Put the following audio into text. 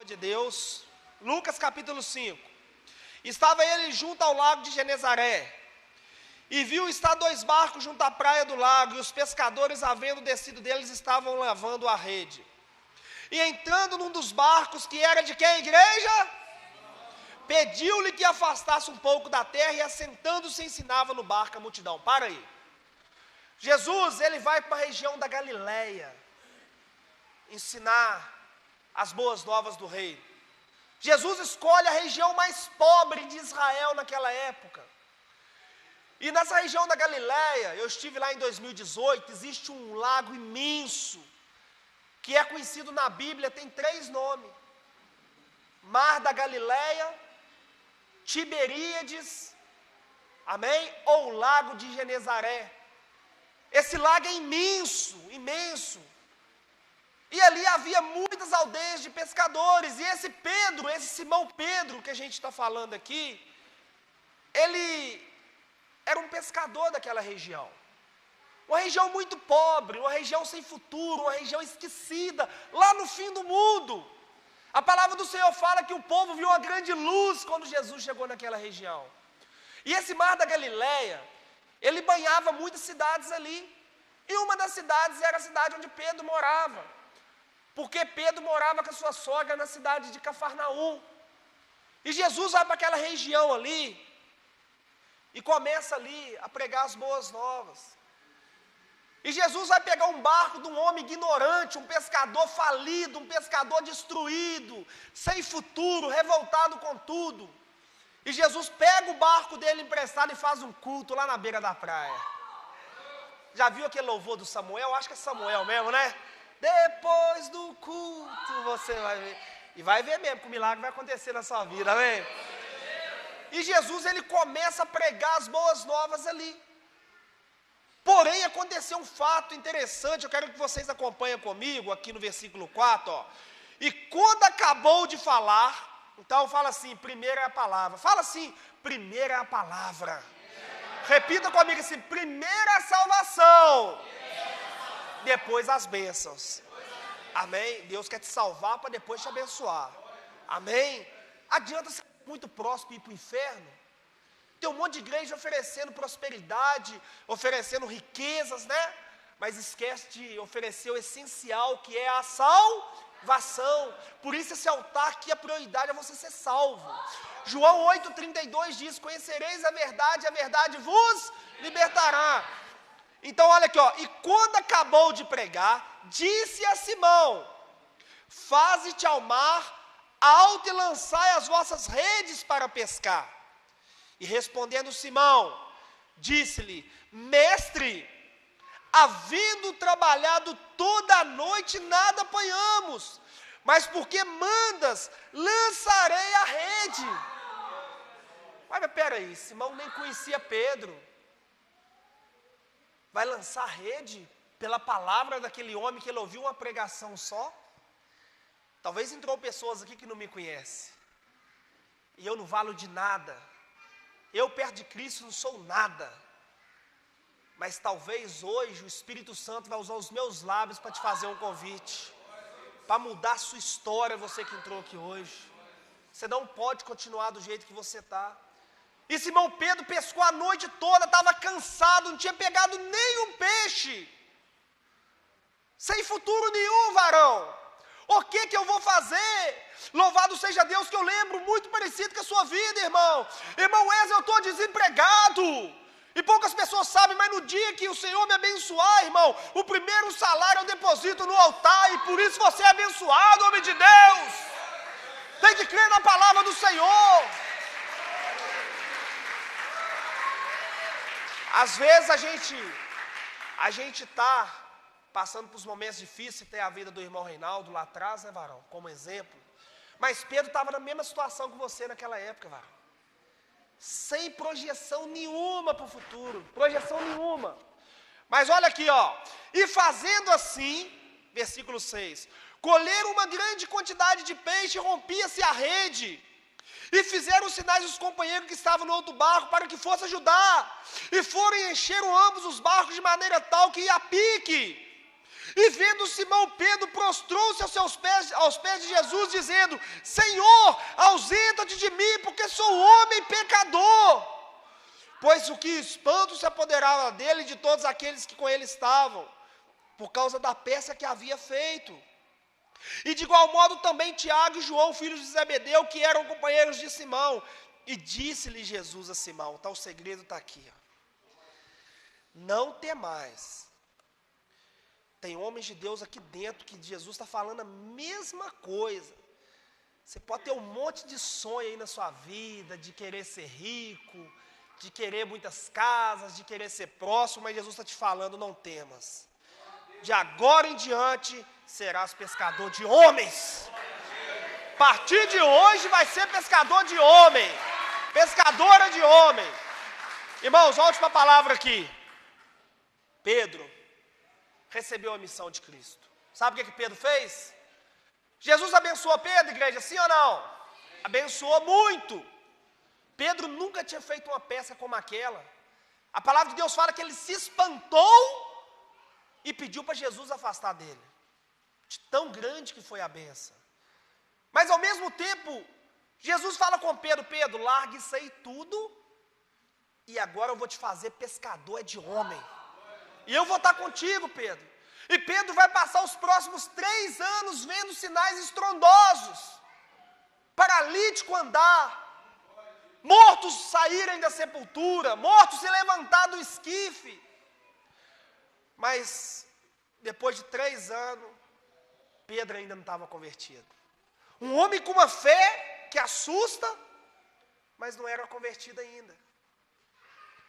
de Deus, Lucas capítulo 5. Estava ele junto ao lago de Genezaré, e viu estar 2 barcos junto à praia do lago, e os pescadores, havendo descido deles, estavam lavando a rede. E entrando num dos barcos, que era de quem, igreja? Pediu-lhe que afastasse um pouco da terra, e assentando-se ensinava no barco a multidão. Para aí. Jesus, ele vai para a região da Galileia, ensinar as boas novas do reino. Jesus escolhe a região mais pobre de Israel naquela época. E nessa região da Galileia, eu estive lá em 2018, existe um lago imenso, que é conhecido na Bíblia, tem 3 nomes. Mar da Galileia, Tiberíades, amém? Ou Lago de Genezaré. Esse lago é imenso, imenso. E ali havia muitas aldeias de pescadores. E esse Pedro, esse Simão Pedro que a gente está falando aqui, ele era um pescador daquela região. Uma região muito pobre, uma região sem futuro, uma região esquecida, lá no fim do mundo. A palavra do Senhor fala que o povo viu uma grande luz quando Jesus chegou naquela região. E esse mar da Galileia, ele banhava muitas cidades ali. E uma das cidades era a cidade onde Pedro morava. Porque Pedro morava com a sua sogra na cidade de Cafarnaum. E Jesus vai para aquela região ali e começa ali a pregar as boas novas. E Jesus vai pegar um barco de um homem ignorante, um pescador falido, um pescador destruído, sem futuro, revoltado com tudo. E Jesus pega o barco dele emprestado e faz um culto lá na beira da praia. Já viu aquele louvor do Samuel? Acho que é Samuel mesmo, né? Depois do culto você vai ver. E vai ver mesmo que o milagre vai acontecer na sua vida, amém? E Jesus, ele começa a pregar as boas novas ali. Porém, aconteceu um fato interessante, eu quero que vocês acompanhem comigo, aqui no versículo 4, ó. E quando acabou de falar, então fala assim, primeiro é a palavra. Fala assim, primeiro é a palavra. Repita comigo assim, primeiro é a salvação, depois as bênçãos. Amém? Deus quer te salvar para depois te abençoar. Amém? Adianta ser muito próximo e ir para o inferno? Tem um monte de igreja oferecendo prosperidade, oferecendo riquezas, né? Mas esquece de oferecer o essencial, que é a salvação. Por isso esse altar aqui, a prioridade é você ser salvo. João 8,32 diz, conhecereis a verdade vos libertará. Então olha aqui, ó, e quando acabou de pregar, disse a Simão, faze-te ao mar, alto e lançai as vossas redes para pescar. E respondendo Simão, disse-lhe, mestre, havendo trabalhado toda a noite, nada apanhamos, mas porque mandas, lançarei a rede. Mas peraí, Simão nem conhecia Pedro. Vai lançar a rede pela palavra daquele homem que ele ouviu uma pregação só? Talvez entrou pessoas aqui que não me conhecem. E eu não valo de nada. Eu perto de Cristo não sou nada. Mas talvez hoje o Espírito Santo vai usar os meus lábios para te fazer um convite. Para mudar a sua história, você que entrou aqui hoje. Você não pode continuar do jeito que você está. E Simão Pedro pescou a noite toda, estava cansado, não tinha pegado nenhum peixe. Sem futuro nenhum, varão. O que eu vou fazer? Louvado seja Deus, que eu lembro muito parecido com a sua vida, irmão. Irmão Wesley, eu estou desempregado. E poucas pessoas sabem, mas no dia que o Senhor me abençoar, irmão, o primeiro salário eu deposito no altar, e por isso você é abençoado, homem de Deus. Tem que crer na palavra do Senhor. Às vezes a gente está passando por momentos difíceis, tem a vida do irmão Reinaldo lá atrás, né, varão, como exemplo. Mas Pedro estava na mesma situação que você naquela época, varão. Sem projeção nenhuma para o futuro, projeção nenhuma. Mas olha aqui, ó, e fazendo assim, versículo 6, colheram uma grande quantidade de peixe, rompia-se a rede, e fizeram sinais os companheiros que estavam no outro barco para que fosse ajudar, e foram e encheram ambos os barcos de maneira tal que ia a pique, E vendo Simão Pedro, prostrou-se aos pés de Jesus, dizendo: Senhor, ausenta-te de mim, porque sou homem pecador. Pois o que espanto se apoderava dele e de todos aqueles que com ele estavam, por causa da peça que havia feito. E de igual modo também Tiago e João, filhos de Zebedeu, que eram companheiros de Simão. E disse-lhe Jesus a Simão, tá, o segredo está aqui, ó. Não temais. Tem homens de Deus aqui dentro que Jesus está falando a mesma coisa. Você pode ter um monte de sonho aí na sua vida, de querer ser rico, de querer muitas casas, de querer ser próximo, mas Jesus está te falando, não temas. De agora em diante, serás pescador de homens. A partir de hoje vai ser pescador de homem, pescadora de homem. Irmãos, a última palavra aqui. Pedro recebeu a missão de Cristo. Sabe o que Pedro fez? Jesus abençoou Pedro, igreja, sim ou não? Abençoou muito. Pedro nunca tinha feito uma peça como aquela. A palavra de Deus fala que ele se espantou e pediu para Jesus afastar dele. De tão grande que foi a benção. Mas ao mesmo tempo, Jesus fala com Pedro: Pedro, larga isso aí tudo e agora eu vou te fazer pescador de homem. E eu vou estar contigo, Pedro. E Pedro vai passar os próximos 3 anos vendo sinais estrondosos. Paralítico andar. Mortos saírem da sepultura. Mortos se levantar do esquife. Mas, depois de 3 anos, Pedro ainda não estava convertido. Um homem com uma fé que assusta, mas não era convertido ainda.